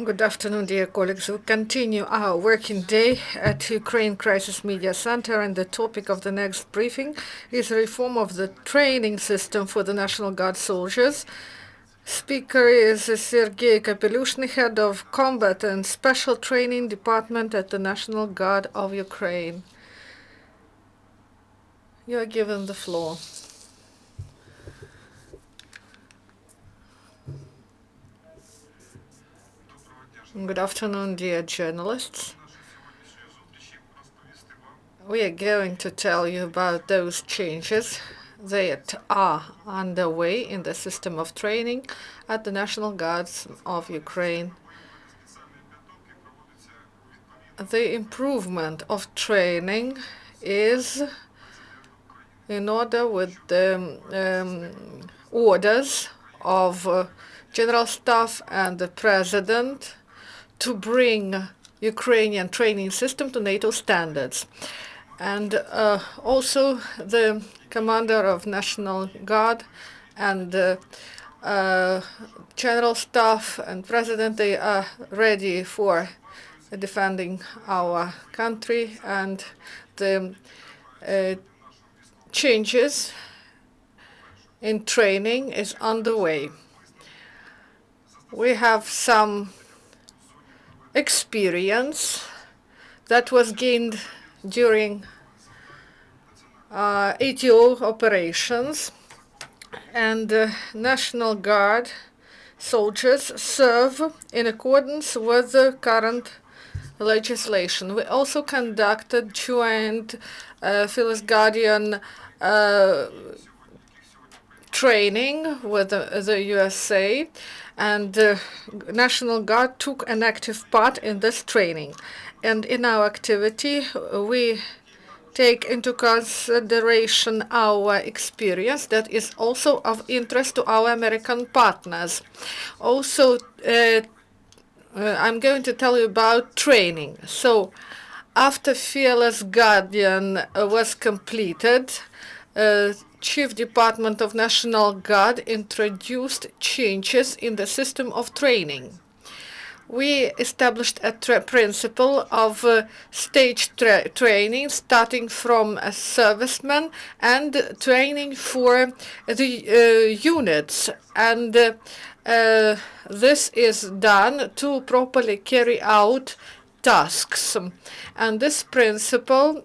Good afternoon, dear colleagues. We continue our working day at Ukraine Crisis Media Center, and the topic of the next briefing is reform of the training system for the National Guard soldiers. Speaker is Serhii Kapeliushnyi, head of Combat and Special Training Department at the National Guard of Ukraine. You are given the floor. Good afternoon, dear journalists. We are going to tell you about those changes that are underway in the system of training at the National Guards of Ukraine. The improvement of training is in order with the orders of General Staff and the President to bring Ukrainian training system to NATO standards. And also the commander of National Guard and General Staff and President, they are ready for defending our country, and the changes in training is underway. We have some experience that was gained during ATO operations, and National Guard soldiers serve in accordance with the current legislation. We also conducted joint Phyllis Guardian training with the USA, and National Guard took an active part in this training. And in our activity, we take into consideration our experience that is also of interest to our American partners. Also, I'm going to tell you about training. So, after Fearless Guardian was completed, Chief Department of National Guard introduced changes in the system of training. We established a principle of stage training, starting from a serviceman and training for the units. And this is done to properly carry out tasks. And this principle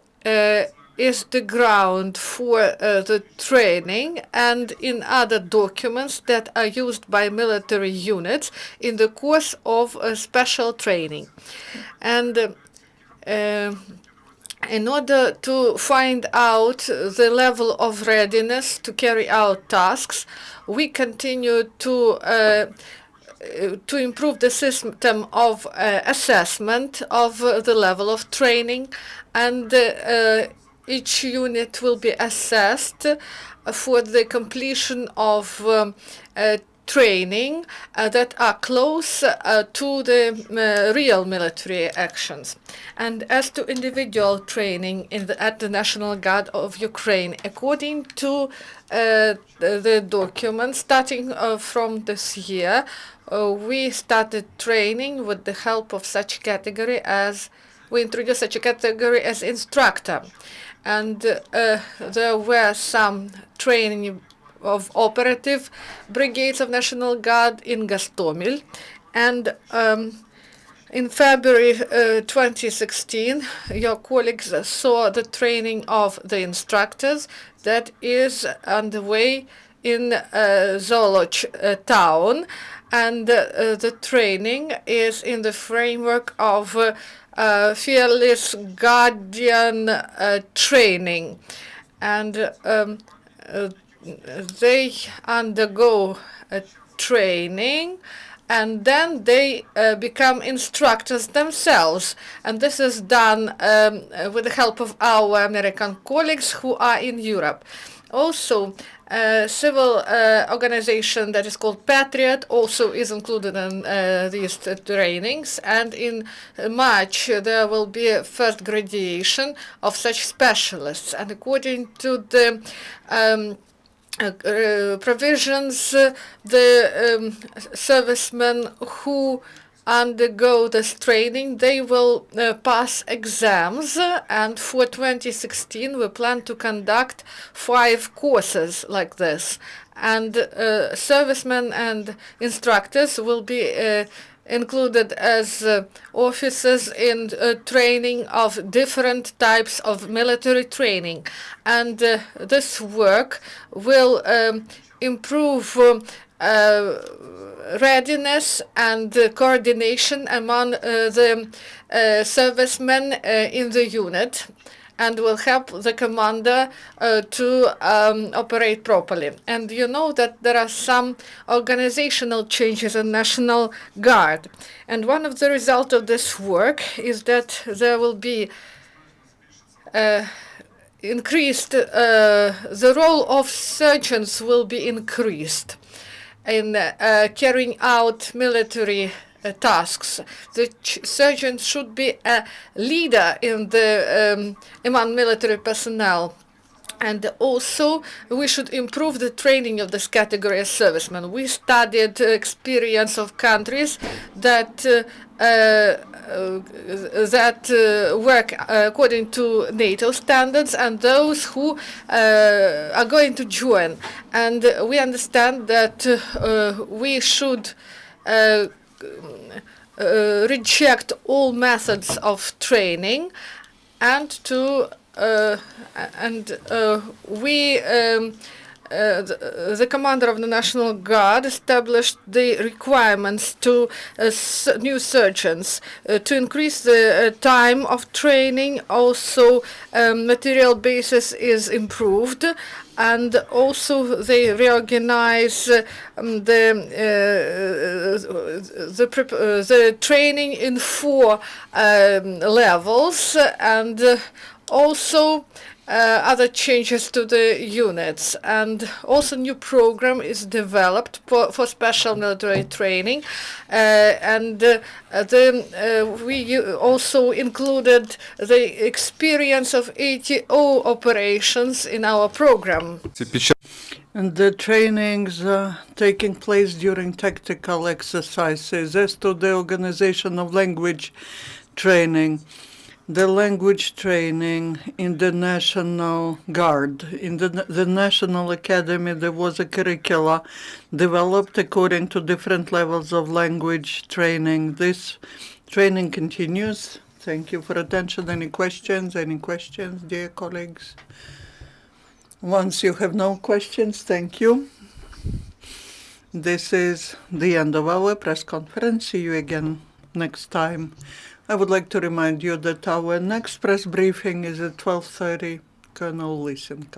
is the ground for the training and in other documents that are used by military units in the course of special training. And in order to find out the level of readiness to carry out tasks, we continue to improve the system of assessment of the level of training, and each unit will be assessed for the completion of training that are close to the real military actions. And as to individual training at the National Guard of Ukraine, according to the document, starting from this year, we started training with the help of such category as we introduced such a category as instructor. And there were some training of operative brigades of National Guard in Gostomel. And in February 2016, your colleagues saw the training of the instructors that is underway in Zoloch town. And the training is in the framework of Fearless Guardian training. And they undergo a training, and then they become instructors themselves. And this is done with the help of our American colleagues who are in Europe. Also, a civil organization that is called Patriot also is included in these trainings. And in March, there will be a first graduation of such specialists. And according to the provisions, the servicemen who undergo this training, they will pass exams, and for 2016 we plan to conduct 5 courses like this. And servicemen and instructors will be included as officers in training of different types of military training. And this work will improve readiness and coordination among the servicemen in the unit, and will help the commander to operate properly. And you know that there are some organizational changes in National Guard. And one of the results of this work is that there will be increased, the role of surgeons will be increased in carrying out military tasks. The surgeon should be a leader in the among military personnel. And also, we should improve the training of this category as servicemen. We studied experience of countries that work according to NATO standards and those who are going to join. And we understand that we should reject all methods of training, and to the commander of the National Guard established the requirements to new surgeons to increase the time of training. Also, material basis is improved, and also they reorganize the training in 4 levels, and also other changes to the units. And also new program is developed for special military training, and we also included the experience of ATO operations in our program. And the trainings taking place during tactical exercises. As to the organization of language training, the language training in the National Guard. In the National Academy, there was a curricula developed according to different levels of language training. This training continues. Thank you for attention. Any questions? Any questions, dear colleagues? Once you have no questions, thank you. This is the end of our press conference. See you again next time. I would like to remind you that our next press briefing is at 12:30. Colonel Lysenko.